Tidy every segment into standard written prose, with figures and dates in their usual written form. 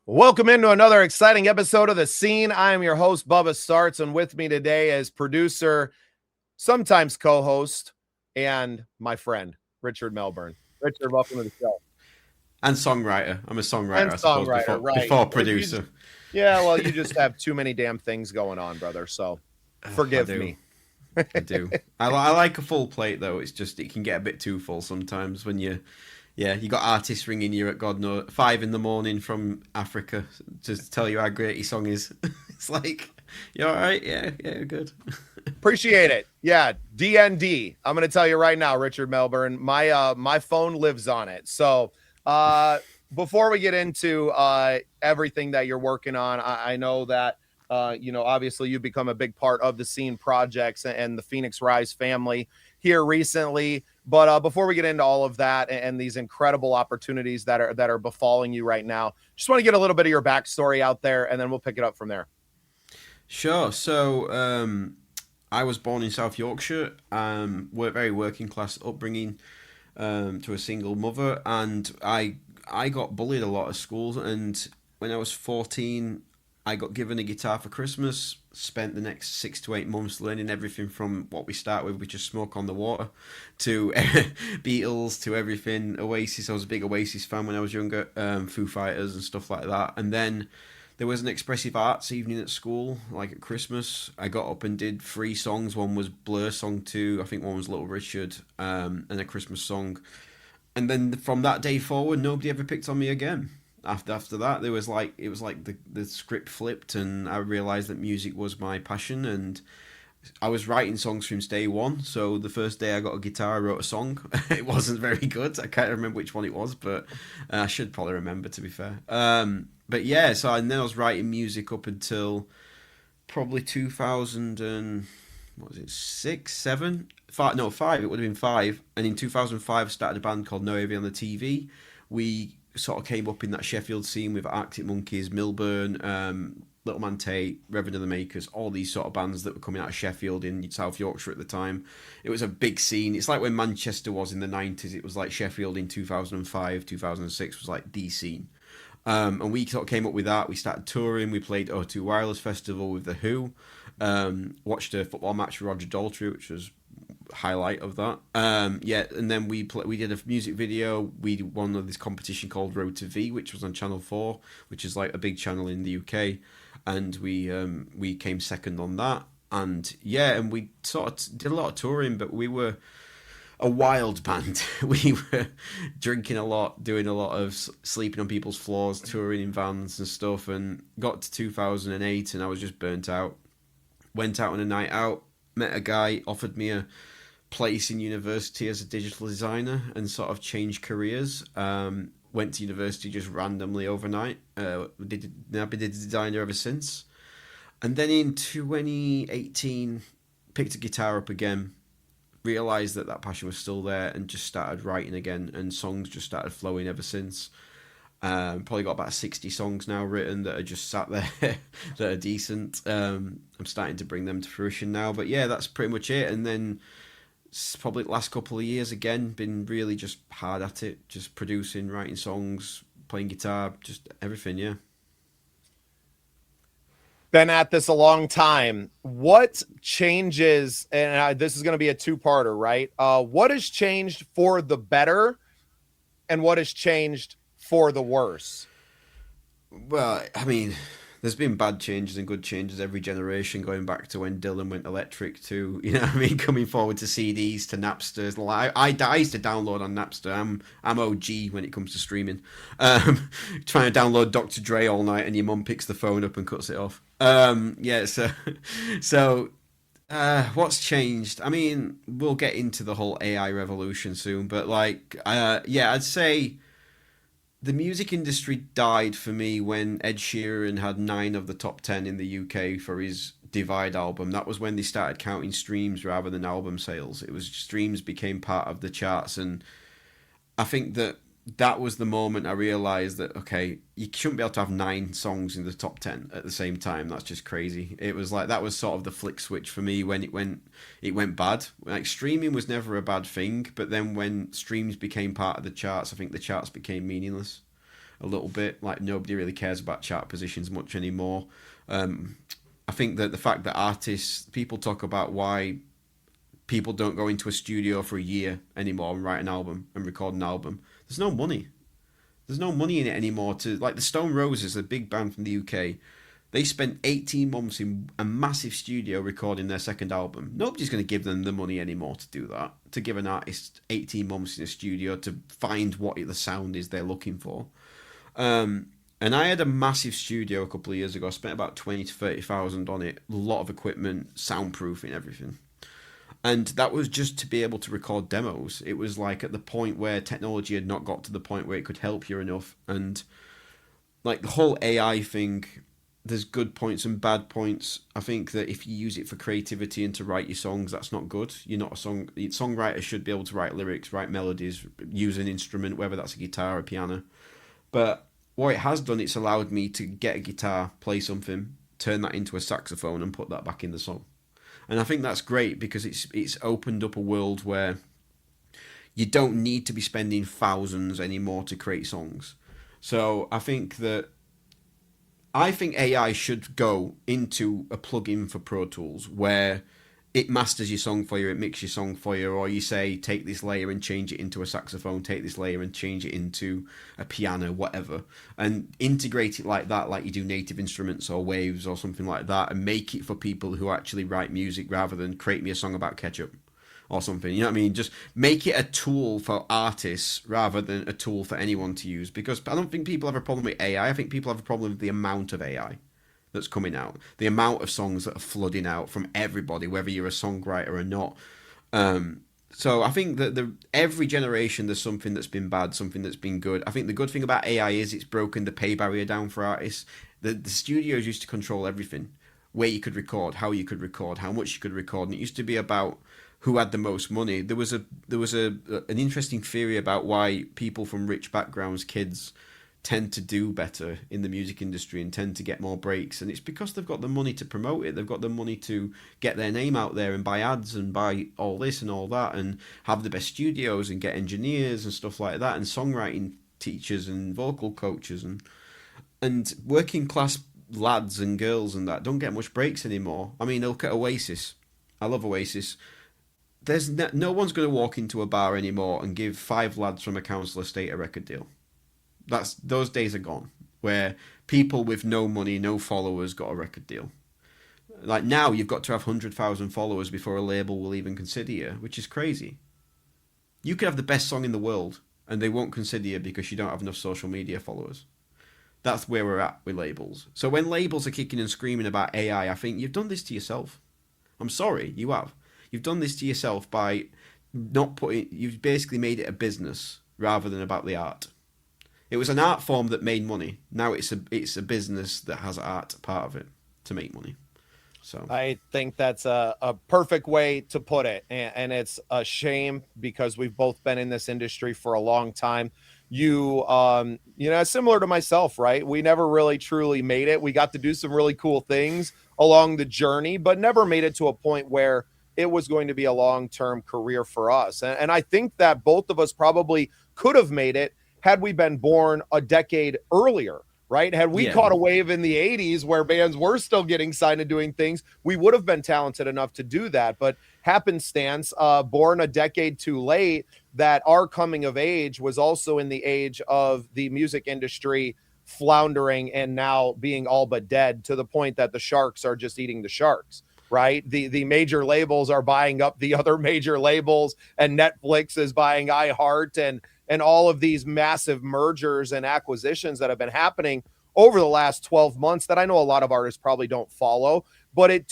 Welcome into another exciting episode of The Scene. I am your host, Bubba Starts, and with me today is producer, sometimes co-host, and my friend, Richard Melbourne. Richard, welcome to the show. And songwriter. I'm a songwriter, I suppose, before producer. Well, you just have too many damn things going on, brother, so forgive me. I do. I like a full plate, though. It's just, it can get a bit too full sometimes when you got artists ringing you at God knows 5 a.m. from Africa to tell you how great your song is. It's like, you all right? Yeah, good. Appreciate it. Yeah, DND. I'm going to tell you right now, Richard Melbourne, my phone lives on it. So before we get into everything that you're working on, I know that, obviously you've become a big part of the Scene projects and the Phoenix Rise family here recently. But before we get into all of that and these incredible opportunities that are befalling you right now, just want to get a little bit of your backstory out there, and then we'll pick it up from there. Sure. So I was born in South Yorkshire, very working class upbringing, to a single mother, and I got bullied a lot at school. And when I was 14, I got given a guitar for Christmas, spent the next 6 to 8 months learning everything from what we start with, which is Smoke on the Water, to Beatles, to everything, Oasis. I was a big Oasis fan when I was younger, Foo Fighters and stuff like that. And then there was an expressive arts evening at school, like at Christmas. I got up and did 3 songs. One was Blur Song 2, I think one was Little Richard, and a Christmas song. And then from that day forward, nobody ever picked on me again. After that, it was like the script flipped, and I realized that music was my passion, and I was writing songs since day one. So the first day I got a guitar, I wrote a song. It wasn't very good. I can't remember which one it was, but I should probably remember, to be fair. But yeah, and then I was writing music up until probably 2000 and what was it, 6, 7, 5? No, 5. It would have been 5. And in 2005, I started a band called No Avey on the TV. We sort of came up in that Sheffield scene with Arctic Monkeys, Melbourne, Little Man Tate, Reverend of the Makers, all these sort of bands that were coming out of Sheffield in South Yorkshire at the time. It was a big scene. It's like when Manchester was in the 90s. It was like Sheffield in 2005, 2006 was like the scene. And we sort of came up with that. We started touring. We played O2 Wireless Festival with The Who. Watched a football match with Roger Daltrey, which was highlight of that. And then we did a music video. We won this competition called Road to V, which was on Channel 4, which is like a big channel in the UK, and we came second on that. And we sort of did a lot of touring, but we were a wild band. We were drinking a lot, doing a lot of sleeping on people's floors, touring in vans and stuff, and got to 2008 and I was just burnt out. Went out on a night out, met a guy, offered me a place in university as a digital designer, and sort of changed careers. Went to university just randomly overnight. I've been a designer ever since. And then in 2018, picked a guitar up again, realised that passion was still there, and just started writing again, and songs just started flowing ever since. Probably got about 60 songs now written that are just sat there that are decent. I'm starting to bring them to fruition now, but yeah, that's pretty much it. And then probably the last couple of years again, been really just hard at it, just producing, writing songs, playing guitar, just everything. Yeah. Been at this a long time. What changes, and this is going to be a 2-parter, right? What has changed for the better, and what has changed for the worse? Well, I mean, there's been bad changes and good changes every generation, going back to when Dylan went electric to, coming forward to CDs, to Napsters. I used to download on Napster. I'm OG when it comes to streaming. Trying to download Dr. Dre all night, and your mum picks the phone up and cuts it off. So what's changed? I mean, we'll get into the whole AI revolution soon, but I'd say the music industry died for me when Ed Sheeran had 9 of the top 10 in the UK for his Divide album. That was when they started counting streams rather than album sales. It was streams became part of the charts, and I think that that was the moment I realized that, okay, you shouldn't be able to have 9 songs in the top 10 at the same time. That's just crazy. It was like, that was sort of the flick switch for me when it went bad. Like, streaming was never a bad thing, but then when streams became part of the charts, I think the charts became meaningless a little bit. Like, nobody really cares about chart positions much anymore. I think that the fact that people talk about why people don't go into a studio for a year anymore and write an album and record an album. There's no money. There's no money in it anymore. Like the Stone Roses, a big band from the UK, they spent 18 months in a massive studio recording their second album. Nobody's going to give them the money anymore to do that. To give an artist 18 months in a studio to find what the sound is they're looking for. And I had a massive studio a couple of years ago. I spent about 20 to 30,000 on it. A lot of equipment, soundproofing, everything. And that was just to be able to record demos. It was like at the point where technology had not got to the point where it could help you enough. And like the whole AI thing, there's good points and bad points. I think that if you use it for creativity and to write your songs, that's not good. You're not songwriters should be able to write lyrics, write melodies, use an instrument, whether that's a guitar or a piano. But what it has done, it's allowed me to get a guitar, play something, turn that into a saxophone and put that back in the song. And I think that's great because it's opened up a world where you don't need to be spending thousands anymore to create songs. So I think AI should go into a plugin for Pro Tools where it masters your song for you, it mixes your song for you, or you say, take this layer and change it into a saxophone, take this layer and change it into a piano, whatever, and integrate it like that, like you do Native Instruments or Waves or something like that, and make it for people who actually write music rather than create me a song about ketchup or something. You know what I mean? Just make it a tool for artists rather than a tool for anyone to use, because I don't think people have a problem with AI. I think people have a problem with the amount of AI that's coming out, the amount of songs that are flooding out from everybody, whether you're a songwriter or not. So I think that every generation there's something that's been bad, something that's been good. I think the good thing about AI is it's broken the pay barrier down for artists. The studios used to control everything, where you could record, how you could record, how much you could record, and it used to be about who had the most money. There was an interesting theory about why people from rich backgrounds, kids, tend to do better in the music industry and tend to get more breaks, and it's because they've got the money to promote it. They've got the money to get their name out there and buy ads and buy all this and all that and have the best studios and get engineers and stuff like that and songwriting teachers and vocal coaches and working class lads and girls and that don't get much breaks anymore. I mean, look at Oasis. I love Oasis. There's no one's going to walk into a bar anymore and give 5 lads from a council estate a record deal. Those days are gone, where people with no money, no followers got a record deal. Like now, you've got to have 100,000 followers before a label will even consider you, which is crazy. You could have the best song in the world, and they won't consider you because you don't have enough social media followers. That's where we're at with labels. So when labels are kicking and screaming about AI, I think you've done this to yourself. I'm sorry, you have. You've done this to yourself by not putting. You've basically made it a business rather than about the art. It was an art form that made money. Now it's a business that has art part of it to make money. So I think that's a perfect way to put it. And it's a shame because we've both been in this industry for a long time. You know, similar to myself, right? We never really truly made it. We got to do some really cool things along the journey, but never made it to a point where it was going to be a long-term career for us. And I think that both of us probably could have made it had we been born a decade earlier, right? Had we caught a wave in the 80s where bands were still getting signed and doing things, we would have been talented enough to do that. But happenstance, born a decade too late, that our coming of age was also in the age of the music industry floundering and now being all but dead, to the point that the sharks are just eating the sharks. Right. The major labels are buying up the other major labels, and Netflix is buying iHeart and all of these massive mergers and acquisitions that have been happening over the last 12 months that I know a lot of artists probably don't follow, but it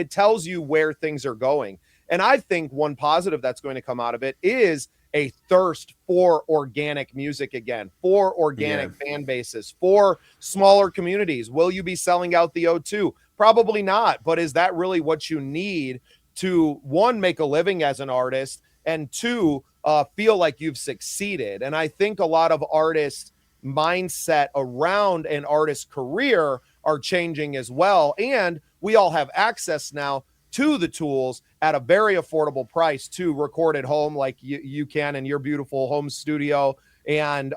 tells you where things are going. And I think one positive that's going to come out of it is a thirst for organic music again, for organic fan bases, for smaller communities. Will you be selling out the O2? Probably not. But is that really what you need to, one, make a living as an artist, and two, feel like you've succeeded. And I think a lot of artists' mindset around an artist's career are changing as well. And we all have access now to the tools at a very affordable price to record at home, like you can in your beautiful home studio. And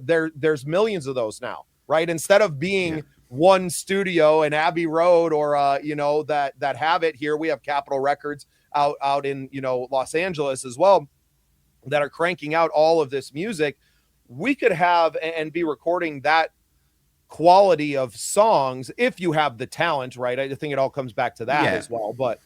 there's millions of those now, right? Instead of being one studio in Abbey Road or that have it here, we have Capitol Records out in Los Angeles as well that are cranking out all of this music. We could have and be recording that quality of songs if you have the talent, right? I think it all comes back to that as well. But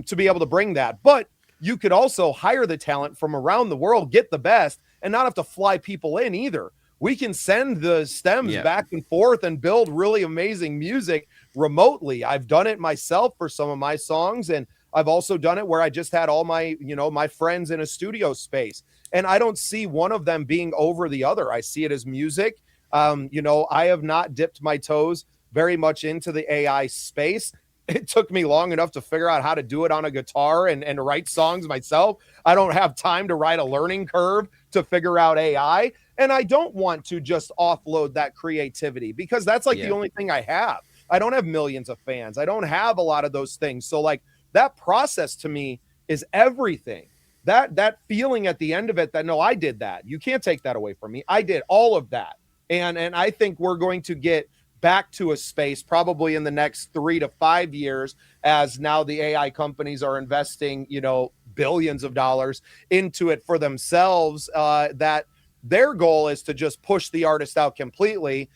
to be able to bring that, but you could also hire the talent from around the world, get the best, and not have to fly people in either. We can send the stems back and forth and build really amazing music remotely. I've done it myself for some of my songs, and I've also done it where I just had all my, my friends in a studio space. And I don't see one of them being over the other. I see it as music. I have not dipped my toes very much into the AI space. It took me long enough to figure out how to do it on a guitar and write songs myself. I don't have time to write a learning curve to figure out AI. And I don't want to just offload that creativity because that's like the only thing I have. I don't have millions of fans. I don't have a lot of those things. So like that process to me is everything. That feeling at the end of it that, no, I did that. You can't take that away from me. I did all of that. And I think we're going to get back to a space probably in the next 3 to 5 years as now the AI companies are investing, billions of dollars into it for themselves, that their goal is to just push the artist out completely,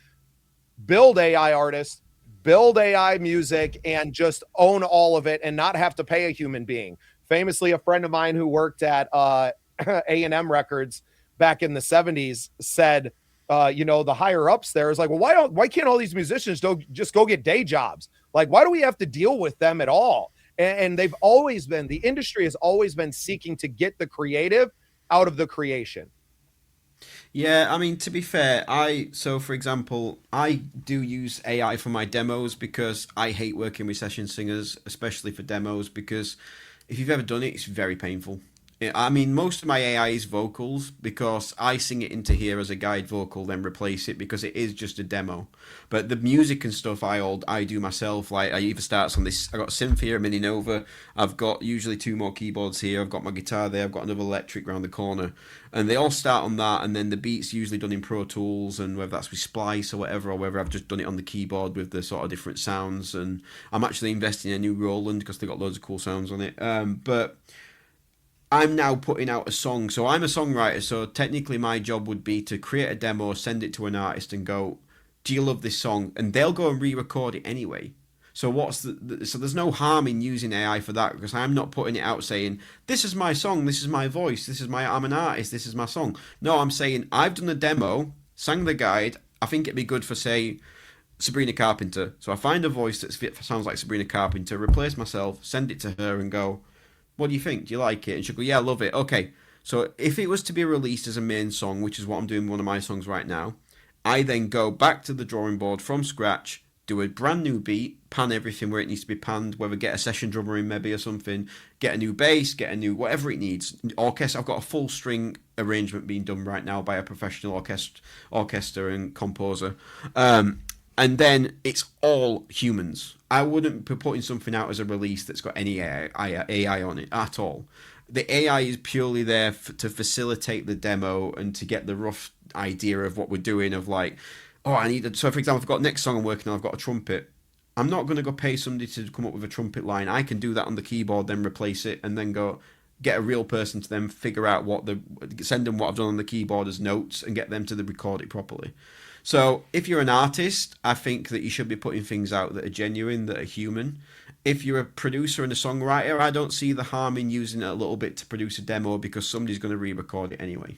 build AI artists, build AI music, and just own all of it and not have to pay a human being. Famously, a friend of mine who worked at A&M Records back in the 70s said, the higher ups there is like, well, why can't all these musicians just go get day jobs? Like, why do we have to deal with them at all? And they've always been, the industry has always been seeking to get the creative out of the creation. Yeah, I mean, to be fair, for example, I do use AI for my demos because I hate working with session singers, especially for demos, because if you've ever done it, it's very painful. I mean, most of my AI is vocals because I sing it into here as a guide vocal, then replace it because it is just a demo. But the music and stuff I do myself. Like I either starts on this. I got a synth here, a Mini Nova. I've got usually 2 more keyboards here. I've got my guitar there. I've got another electric around the corner, and they all start on that. And then the beat's usually done in Pro Tools, and whether that's with Splice or whatever, or whether I've just done it on the keyboard with the sort of different sounds. And I'm actually investing in a new Roland because they got loads of cool sounds on it. But I'm now putting out a song. So I'm a songwriter. So technically my job would be to create a demo, send it to an artist and go, do you love this song? And they'll go and re-record it anyway. So so there's no harm in using AI for that because I'm not putting it out saying, this is my song, this is my voice, I'm an artist, this is my song. No, I'm saying I've done the demo, sang the guide. I think it'd be good for, say, Sabrina Carpenter. So I find a voice that sounds like Sabrina Carpenter, replace myself, send it to her and go, what do you think? Do you like it? And she'll go, yeah, I love it. Okay, so if it was to be released as a main song, which is what I'm doing with one of my songs right now, I then go back to the drawing board from scratch, do a brand new beat, pan everything where it needs to be panned, whether get a session drummer in maybe or something, get a new bass, get a new whatever it needs. Orchestra, I've got a full string arrangement being done right now by a professional orchestra and composer. And then it's all humans. I wouldn't be putting something out as a release that's got any AI on it at all. The AI is purely there to facilitate the demo and to get the rough idea of what we're doing of like, so for example, I've got next song I'm working on, I've got a trumpet. I'm not going to go pay somebody to come up with a trumpet line. I can do that on the keyboard, then replace it, and then go get a real person to then figure out send them what I've done on the keyboard as notes and get them to record it properly. So if you're an artist, I think that you should be putting things out that are genuine, that are human. If you're a producer and a songwriter, I don't see the harm in using it a little bit to produce a demo because somebody's going to re-record it anyway.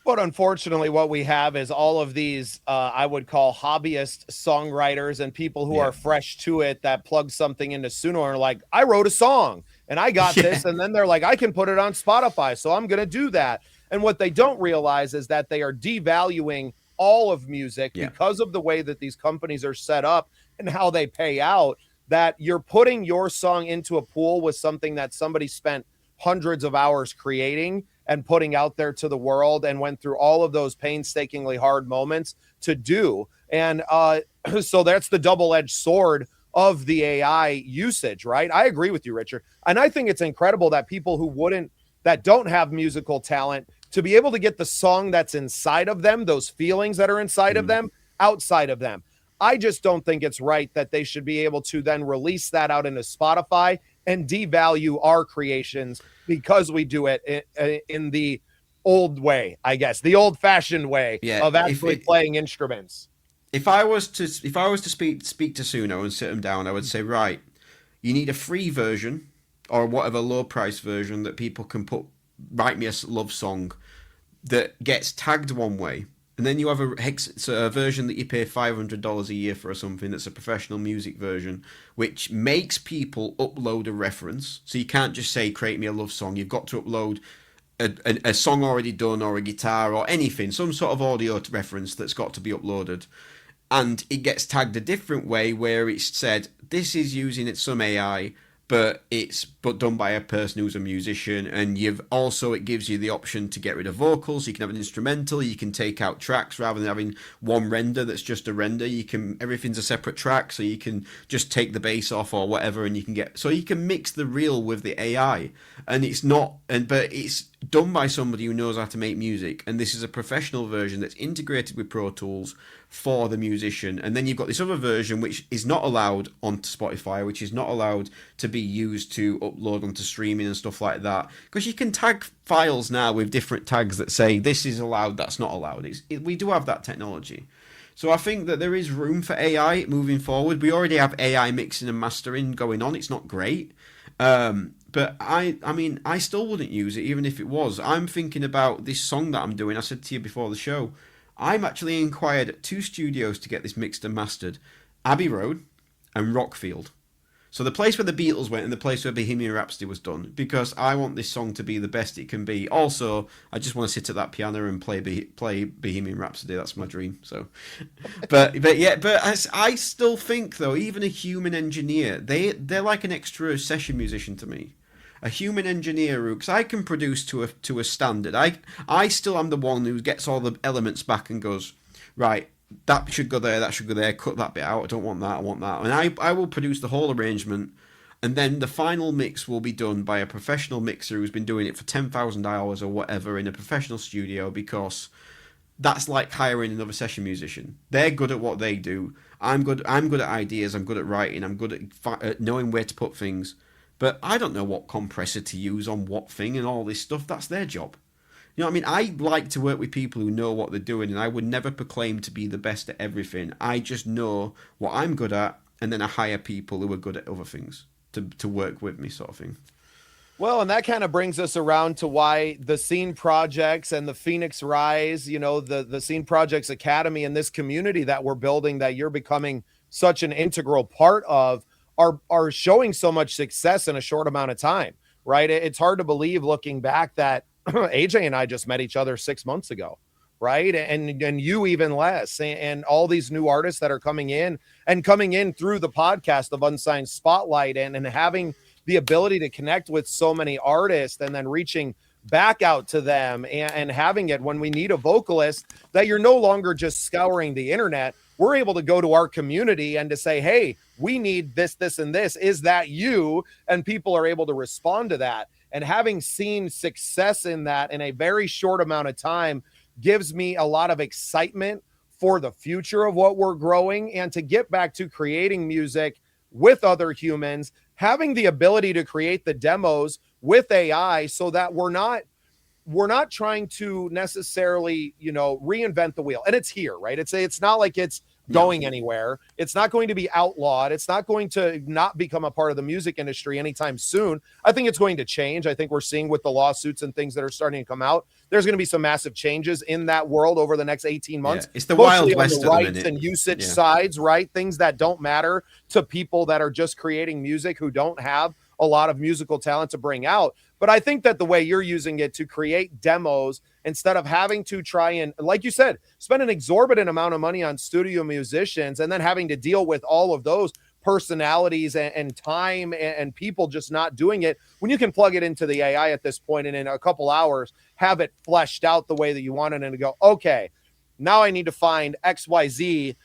But unfortunately, what we have is all of these, I would call hobbyist songwriters and people who are fresh to it that plug something into Suno and are like, I wrote a song and I got this. And then they're like, I can put it on Spotify, so I'm going to do that. And what they don't realize is that they are devaluing all of music because of the way that these companies are set up and how they pay out, that you're putting your song into a pool with something that somebody spent hundreds of hours creating and putting out there to the world, and went through all of those painstakingly hard moments to do. And so that's the double-edged sword of the AI usage, right? I agree with you, Richard. And I think it's incredible that people that don't have musical talent, to be able to get the song that's inside of them, those feelings that are inside of them, outside of them. I just don't think it's right that they should be able to then release that out into Spotify and devalue our creations because we do it in the old way, I guess, the old-fashioned way of actually playing instruments. If I was to speak to Suno and sit him down, I would say, right, you need a free version or whatever low price version that people can write me a love song that gets tagged one way. And then you have a version that you pay $500 a year for or something that's a professional music version, which makes people upload a reference. So you can't just say, create me a love song. You've got to upload a song already done or a guitar or anything, some sort of audio reference that's got to be uploaded. And it gets tagged a different way where it's said, this is using some AI, but it's done by a person who's a musician, and it gives you the option to get rid of vocals. You can have an instrumental, you can take out tracks rather than having one render that's just a render. Everything's a separate track, so you can just take the bass off or whatever, and you can mix the real with the AI, but it's done by somebody who knows how to make music, and this is a professional version that's integrated with Pro Tools for the musician. And then you've got this other version which is not allowed onto Spotify, which is not allowed to be used to upload onto streaming and stuff like that, because you can tag files now with different tags that say this is allowed, that's not allowed. We do have that technology. So I think that there is room for AI moving forward. We already have AI mixing and mastering going on. It's not great. But I still wouldn't use it even if it was. I'm thinking about this song that I'm doing. I said to you before the show, I'm actually inquired at 2 studios to get this mixed and mastered. Abbey Road and Rockfield. So the place where the Beatles went and the place where Bohemian Rhapsody was done, because I want this song to be the best it can be. Also, I just want to sit at that piano and play Bohemian Rhapsody. That's my dream. So, but I still think though, even a human engineer, they're like an extra session musician to me. A human engineer because I can produce to a standard. I still am the one who gets all the elements back and goes, right, that should go there, that should go there, cut that bit out, I don't want that, I want that. And I will produce the whole arrangement, and then the final mix will be done by a professional mixer who's been doing it for 10,000 hours or whatever in a professional studio, because that's like hiring another session musician. They're good at what they do. I'm good at ideas, I'm good at writing, I'm good at knowing where to put things. But I don't know what compressor to use on what thing and all this stuff. That's their job. You know what I mean? I like to work with people who know what they're doing, and I would never proclaim to be the best at everything. I just know what I'm good at, and then I hire people who are good at other things to work with me, sort of thing. Well, and that kind of brings us around to why the Scene Projects and the Phoenix Rise, the Scene Projects Academy and this community that we're building, that you're becoming such an integral part of, are showing so much success in a short amount of time, right? It's hard to believe looking back that AJ and I just met each other 6 months ago, right? And you even less, and all these new artists that are coming in through the podcast of Unsigned Spotlight, and having the ability to connect with so many artists, and then reaching back out to them and having it when we need a vocalist, that you're no longer just scouring the internet. We're able to go to our community and to say, hey, we need this, this, and this. Is that you? And people are able to respond to that. And having seen success in that in a very short amount of time gives me a lot of excitement for the future of what we're growing, and to get back to creating music with other humans, having the ability to create the demos with AI, so that we're not trying to necessarily, reinvent the wheel. And it's here, right? It's not like it's going anywhere. It's not going to be outlawed. It's not going to not become a part of the music industry anytime soon. I think it's going to change. I think we're seeing with the lawsuits and things that are starting to come out, there's going to be some massive changes in that world over the next 18 months. Yeah, it's the Wild West on the rights and usage sides, right? Things that don't matter to people that are just creating music, who don't have a lot of musical talent to bring out. But I think that the way you're using it to create demos, instead of having to try and, like you said, spend an exorbitant amount of money on studio musicians and then having to deal with all of those personalities and time and people just not doing it, when you can plug it into the AI at this point and in a couple hours have it fleshed out the way that you want it and go, okay, now I need to find XYZ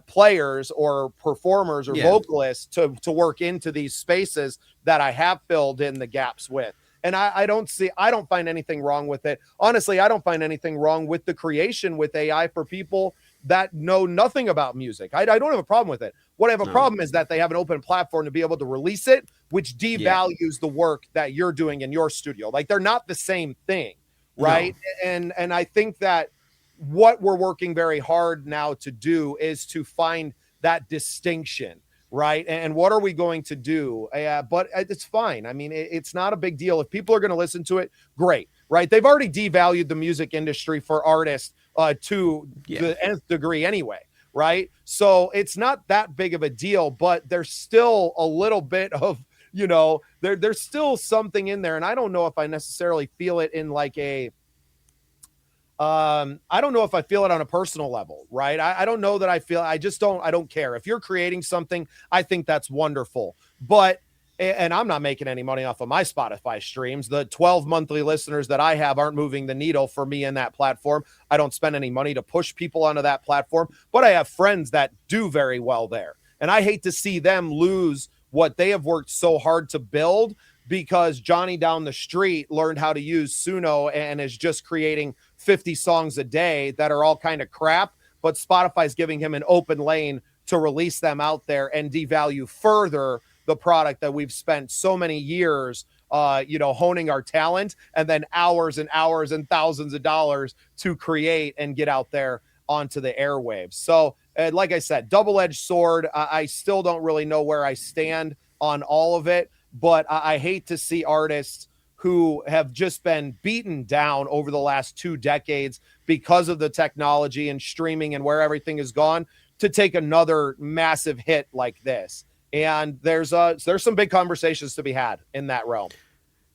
players or performers or vocalists to work into these spaces that I have filled in the gaps with. And I don't find anything wrong with it. Honestly, I don't find anything wrong with the creation with AI for people that know nothing about music. I don't have a problem with it. What I have a problem is that they have an open platform to be able to release it, which devalues the work that you're doing in your studio. Like, they're not the same thing, right? No. And I think that what we're working very hard now to do is to find that distinction, right? And what are we going to do? But it's fine. I mean, it's not a big deal. If people are going to listen to it, great, right? They've already devalued the music industry for artists to the nth degree anyway, right? So it's not that big of a deal, but there's still a little bit of, there's still something in there. And I don't know if I necessarily feel it in like I don't know if I feel it on a personal level, right? I don't know that I don't care. If you're creating something, I think that's wonderful. But, and I'm not making any money off of my Spotify streams. The 12 monthly listeners that I have aren't moving the needle for me in that platform. I don't spend any money to push people onto that platform, but I have friends that do very well there. And I hate to see them lose what they have worked so hard to build because Johnny down the street learned how to use Suno and is just creating 50 songs a day that are all kind of crap, but Spotify's giving him an open lane to release them out there and devalue further the product that we've spent so many years, honing our talent and then hours and hours and thousands of dollars to create and get out there onto the airwaves. So, like I said, double-edged sword. I still don't really know where I stand on all of it, but I hate to see artists who have just been beaten down over the last 2 decades because of the technology and streaming and where everything has gone to take another massive hit like this. And there's some big conversations to be had in that realm.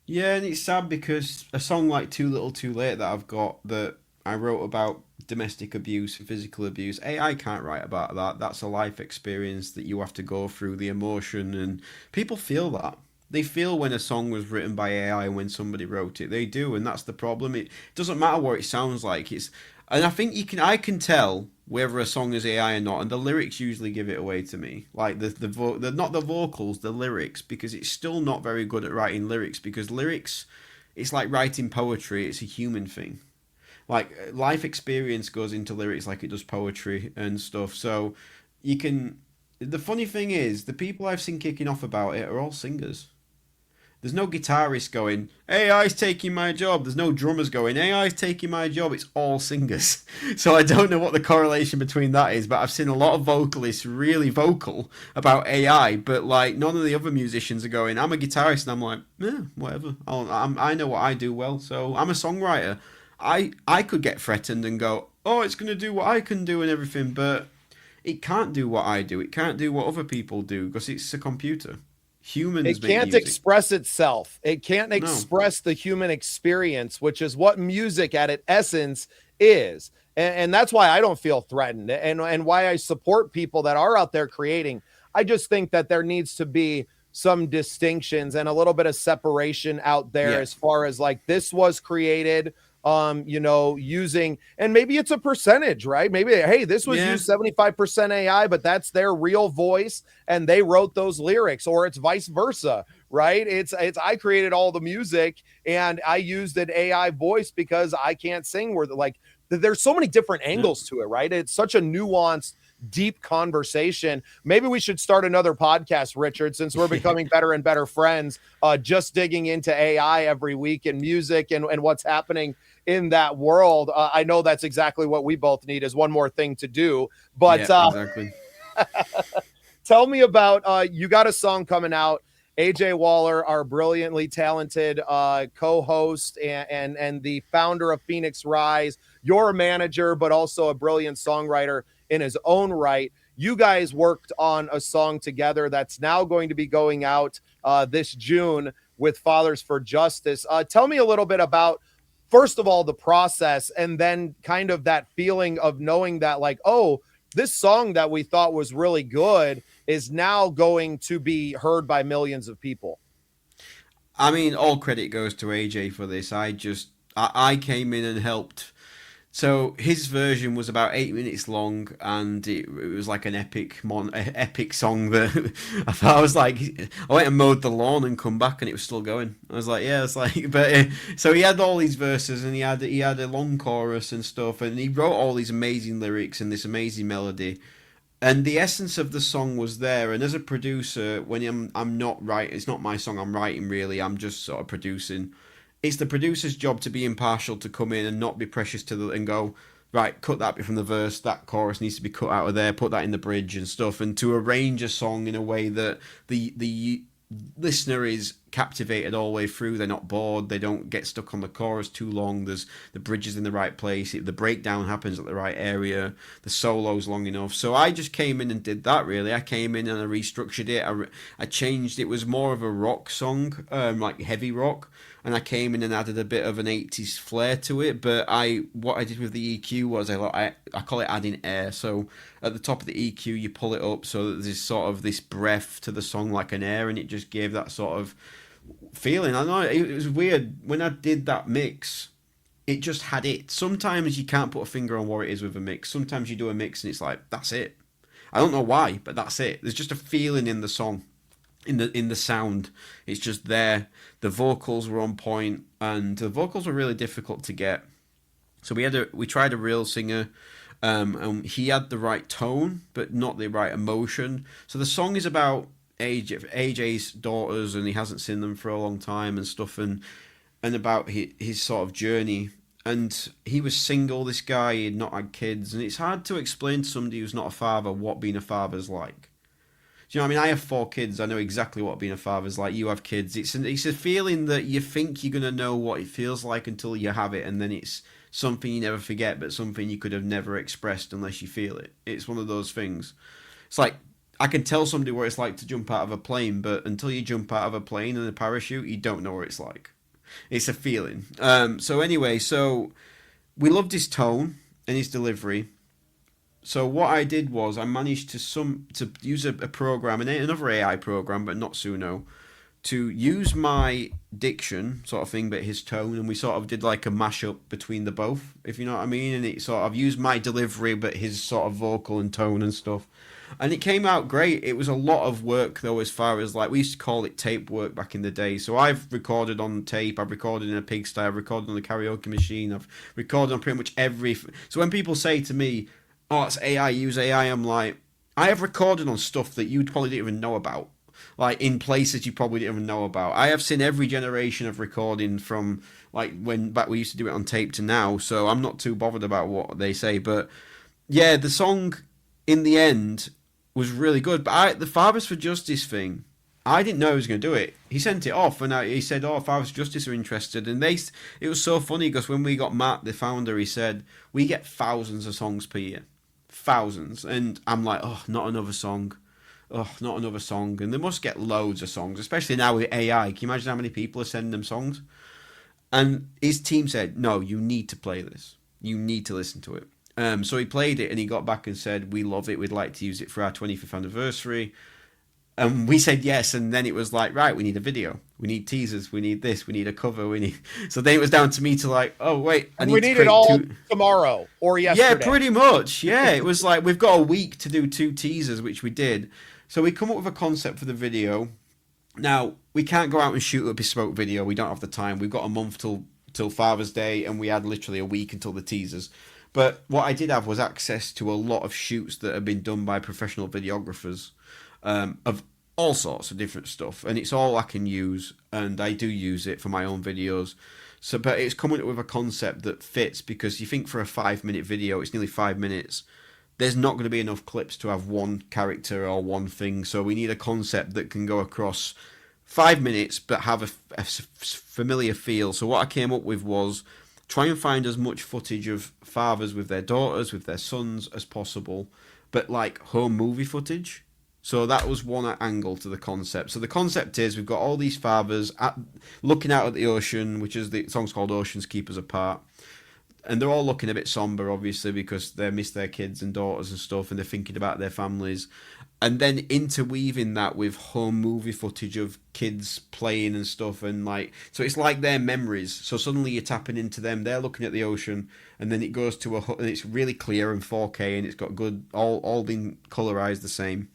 Yeah, and it's sad because a song like Too Little Too Late that I've got that I wrote about domestic abuse and physical abuse, AI can't write about that. That's a life experience that you have to go through, the emotion, and people feel that. They feel when a song was written by AI and when somebody wrote it. They do, and that's the problem. It doesn't matter what it sounds like. And I think I can tell whether a song is AI or not, and the lyrics usually give it away to me. Like the not the vocals, the lyrics, because it's still not very good at writing lyrics. Because lyrics, it's like writing poetry. It's a human thing. Like life experience goes into lyrics like it does poetry and stuff. So you can. The funny thing is, the people I've seen kicking off about it are all singers. There's no guitarist going, AI's taking my job. There's no drummers going, AI's taking my job. It's all singers. So I don't know what the correlation between that is, but I've seen a lot of vocalists really vocal about AI, but like none of the other musicians are going, I'm a guitarist, and I'm like, whatever. I know what I do well, so I'm a songwriter. I could get threatened and go, oh, it's going to do what I can do and everything, but it can't do what I do. It can't do what other people do because it's a computer. Humans it can't express itself. It can't express the human experience, which is what music at its essence is. And that's why I don't feel threatened and why I support people that are out there creating. I just think that there needs to be some distinctions and a little bit of separation out there as far as like this was created using, and maybe it's a percentage, right? Maybe, hey, this was used 75% AI, but that's their real voice and they wrote those lyrics, or it's vice versa, right? It's I created all the music and I used an AI voice because I can't sing. There's so many different angles to it, right? It's such a nuanced, deep conversation. Maybe we should start another podcast, Richard, since we're becoming better and better friends, just digging into AI every week and music and what's happening in that world. I know that's exactly what we both need is one more thing to do, but exactly. Tell me about, you got a song coming out, AJ Waller, our brilliantly talented co-host and the founder of Phoenix Rise. You're a manager, but also a brilliant songwriter in his own right. You guys worked on a song together that's now going to be going out this June with Fathers for Justice. Tell me a little bit about, first of all, the process, and then kind of that feeling of knowing that like, oh, this song that we thought was really good is now going to be heard by millions of people. I mean, all credit goes to AJ for this. I came in and helped. So his version was about 8 minutes long, and it was like an epic song that I was like, I went and mowed the lawn and come back, and it was still going. I was like, yeah, it's like, but so he had all these verses, and he had a long chorus and stuff, and he wrote all these amazing lyrics and this amazing melody. And the essence of the song was there. And as a producer, when I'm not writing, it's not my song I'm writing really. I'm just sort of producing. It's the producer's job to be impartial, to come in and not be precious and go, right, cut that bit from the verse. That chorus needs to be cut out of there. Put that in the bridge and stuff, and to arrange a song in a way that the listener is captivated all the way through. They're not bored. They don't get stuck on the chorus too long. There's the bridge is in the right place. The breakdown happens at the right area. The solo's long enough. So I just came in and did that. Really, I came in and I restructured it. I changed. It was more of a rock song, like heavy rock. And I came in and added a bit of an 80s flair to it. But what I did with the EQ was I call it adding air. So at the top of the EQ, you pull it up so that there's sort of this breath to the song like an air, and it just gave that sort of feeling. I know it was weird when I did that mix. It just had it. Sometimes you can't put a finger on what it is with a mix. Sometimes you do a mix and it's like, that's it. I don't know why, but that's it. There's just a feeling in the song. In the sound, it's just there. The vocals were on point, and the vocals were really difficult to get. So we tried a real singer, and he had the right tone, but not the right emotion. So the song is about AJ's daughters, and he hasn't seen them for a long time and stuff, and about his sort of journey. And he was single. This guy, he had not had kids, and it's hard to explain to somebody who's not a father what being a father's like. Do you know what I mean? I have 4 kids. I know exactly what being a father's like. You have kids. It's a feeling that you think you're going to know what it feels like until you have it, and then it's something you never forget, but something you could have never expressed unless you feel it. It's one of those things. It's like, I can tell somebody what it's like to jump out of a plane, but until you jump out of a plane in a parachute, you don't know what it's like. It's a feeling. So anyway, we loved his tone and his delivery. So what I did was I managed to use a program, another AI program, but not Suno, to use my diction sort of thing, but his tone, and we sort of did like a mashup between the both, if you know what I mean. And it sort of used my delivery, but his sort of vocal and tone and stuff, and it came out great. It was a lot of work though, as far as like we used to call it tape work back in the day. So I've recorded on tape, I've recorded in a pigsty, I've recorded on the karaoke machine, I've recorded on pretty much every. So when people say to me, oh, it's AI, use AI, I'm like, I have recorded on stuff that you probably didn't even know about. Like, in places you probably didn't even know about. I have seen every generation of recording from, like, when back we used to do it on tape to now, so I'm not too bothered about what they say. But, yeah, the song, in the end, was really good. But the Fathers for Justice thing, I didn't know he was going to do it. He sent it off, and he said, oh, Fathers for Justice are interested. And it was so funny, because when we got Matt, the founder, he said, we get thousands of songs per year. Thousands. And I'm like, oh, not another song. Oh, not another song. And they must get loads of songs, especially now with AI. Can you imagine how many people are sending them songs? And his team said, no, you need to play this. You need to listen to it. So he played it, and he got back and said, we love it. We'd like to use it for our 25th anniversary. And we said yes, and then it was like, right, we need a video. We need teasers. We need this. We need a cover. So then it was down to me to like, oh, wait. We need it all tomorrow or yesterday. Yeah, pretty much. Yeah, it was like, we've got a week to do 2 teasers, which we did. So we come up with a concept for the video. Now, we can't go out and shoot a bespoke video. We don't have the time. We've got a month till Father's Day, and we had literally a week until the teasers. But what I did have was access to a lot of shoots that have been done by professional videographers of all sorts of different stuff. And it's all I can use, and I do use it for my own videos. So, but it's coming up with a concept that fits, because you think for a 5-minute video, it's nearly 5 minutes. There's not going to be enough clips to have one character or one thing. So we need a concept that can go across 5 minutes, but have a familiar feel. So what I came up with was try and find as much footage of fathers with their daughters, with their sons as possible, but like home movie footage. So that was one angle to the concept. So the concept is we've got all these fathers looking out at the ocean, which is the song's called Oceans Keep Us Apart. and they're all looking a bit somber, obviously, because they miss their kids and daughters and stuff, and they're thinking about their families. And then interweaving that with home movie footage of kids playing and stuff, and like, so it's like their memories. So suddenly you're tapping into them. They're looking at the ocean, and then it goes to and it's really clear and 4K, and it's got good, all been colorized the same.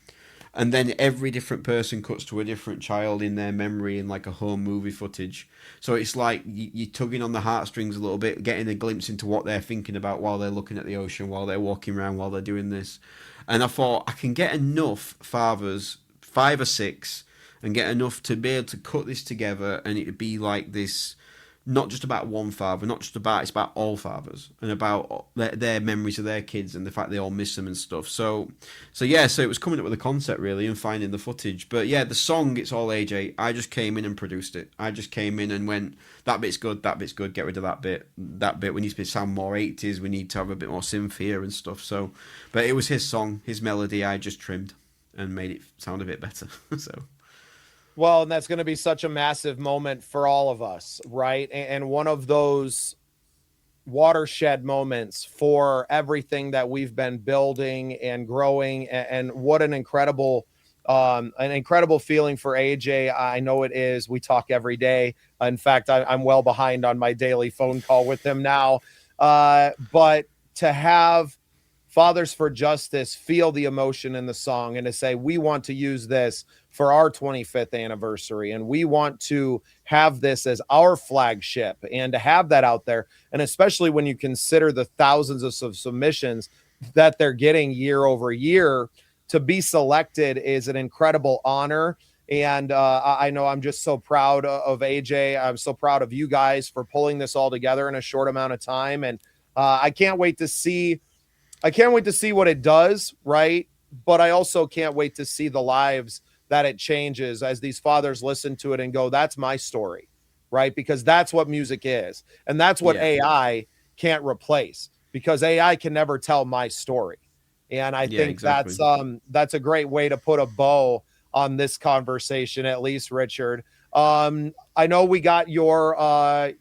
And then every different person cuts to a different child in their memory in like a home movie footage. So it's like you're tugging on the heartstrings a little bit, getting a glimpse into what they're thinking about while they're looking at the ocean, while they're walking around, while they're doing this. And I thought I can get enough fathers, 5 or 6, and get enough to be able to cut this together, and it'd be like this, not just about one father, it's about all fathers, and about their memories of their kids and the fact they all miss them and stuff. So it was coming up with a concept really and finding the footage. But yeah, the song, It's All AJ, I just came in and produced it. I just came in and went, that bit's good, get rid of that bit, we need to sound more 80s, we need to have a bit more synth here and stuff. So, but it was his song, his melody, I just trimmed and made it sound a bit better. So. Well, and that's going to be such a massive moment for all of us, right? And one of those watershed moments for everything that we've been building and growing. And what an incredible feeling for AJ. I know it is. We talk every day. In fact, I'm well behind on my daily phone call with him now. But to have Fathers for Justice feel the emotion in the song and to say, we want to use this for our 25th anniversary, and we want to have this as our flagship, and to have that out there. And especially when you consider the thousands of submissions that they're getting year over year, to be selected is an incredible honor. And I know I'm just so proud of AJ. I'm so proud of you guys for pulling this all together in a short amount of time. And I can't wait to see what it does, right? But I also can't wait to see the lives that it changes as these fathers listen to it and go, that's my story, right? Because that's what music is. And that's what AI can't replace, because AI can never tell my story. And I think exactly. That's a great way to put a bow on this conversation, at least, Richard. I know we got your,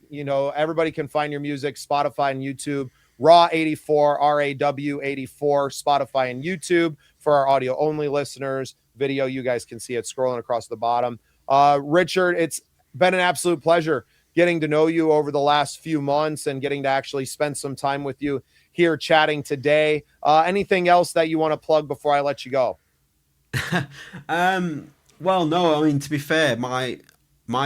everybody can find your music, Spotify and YouTube. Raw 84, RAW 84, Spotify and YouTube. For our audio only listeners, video, you guys can see it scrolling across the bottom. Richard, it's been an absolute pleasure getting to know you over the last few months and getting to actually spend some time with you here chatting today. Anything else that you want to plug before I let you go? Well, no, I mean, to be fair, my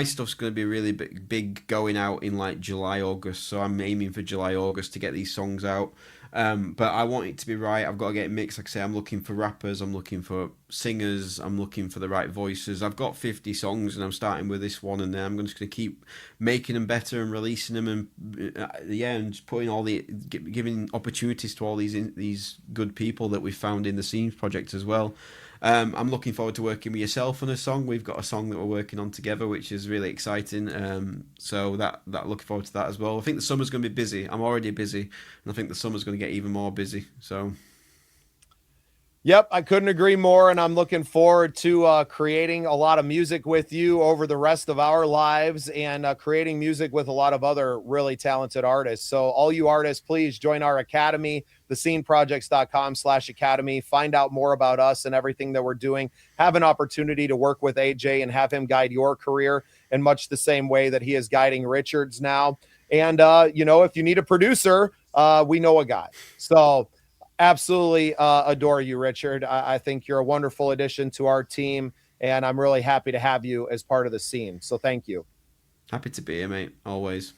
stuff's going to be really big going out in like July, August. So I'm aiming for July, August to get these songs out. But I want it to be right. I've got to get it mixed. Like I say, I'm looking for rappers. I'm looking for singers. I'm looking for the right voices. I've got 50 songs and I'm starting with this one. And then I'm just going to keep making them better and releasing them. And and just putting giving opportunities to all these good people that we found in the Scenes project as well. I'm looking forward to working with yourself on a song. We've got a song that we're working on together, which is really exciting. So that looking forward to that as well. I think the summer's going to be busy. I'm already busy, and I think the summer's going to get even more busy. So, yep, I couldn't agree more, and I'm looking forward to creating a lot of music with you over the rest of our lives, and creating music with a lot of other really talented artists. So all you artists, please join our academy, thesceneprojects.com/academy. Find out more about us and everything that we're doing. Have an opportunity to work with AJ and have him guide your career in much the same way that he is guiding Richard's now. And, if you need a producer, we know a guy. So absolutely adore you, Richard. I think you're a wonderful addition to our team, and I'm really happy to have you as part of the scene. So thank you. Happy to be here, mate. Always.